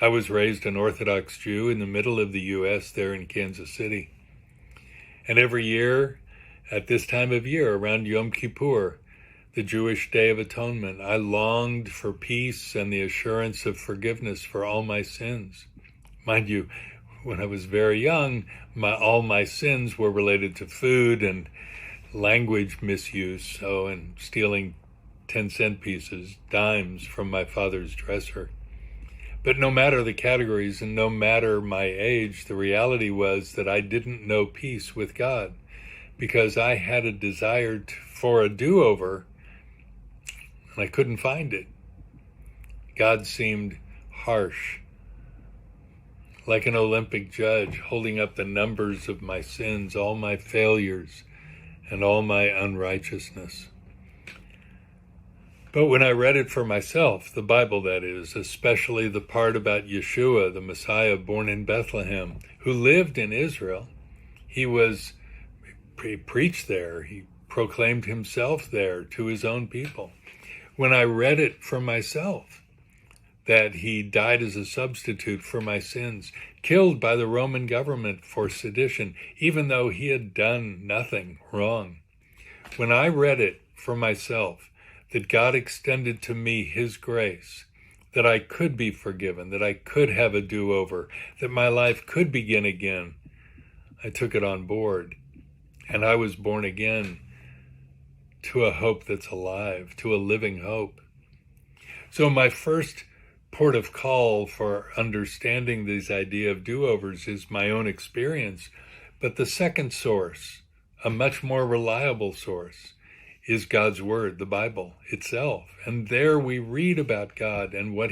I was raised an Orthodox Jew in the middle of the U.S. there in Kansas City. And every year, at this time of year, around Yom Kippur, the Jewish Day of Atonement, I longed for peace and the assurance of forgiveness for all my sins. Mind you, when I was very young, all my sins were related to food and language misuse, and stealing 10-cent pieces, dimes from my father's dresser. But no matter the categories and no matter my age, the reality was that I didn't know peace with God because I had a desire for a do-over and I couldn't find it. God seemed harsh, like an Olympic judge holding up the numbers of my sins, all my failures, and all my unrighteousness. But when I read it for myself, the Bible that is, especially the part about Yeshua, the Messiah born in Bethlehem, who lived in Israel, he preached there, he proclaimed himself there to his own people. When I read it for myself, that he died as a substitute for my sins, killed by the Roman government for sedition, even though he had done nothing wrong. When I read it for myself, that God extended to me his grace, that I could be forgiven, that I could have a do-over, that my life could begin again, I took it on board, and I was born again to a hope that's alive, to a living hope. So my first port of call for understanding this idea of do-overs is my own experience. But the second source, a much more reliable source, is God's Word, the Bible itself. And there we read about God and what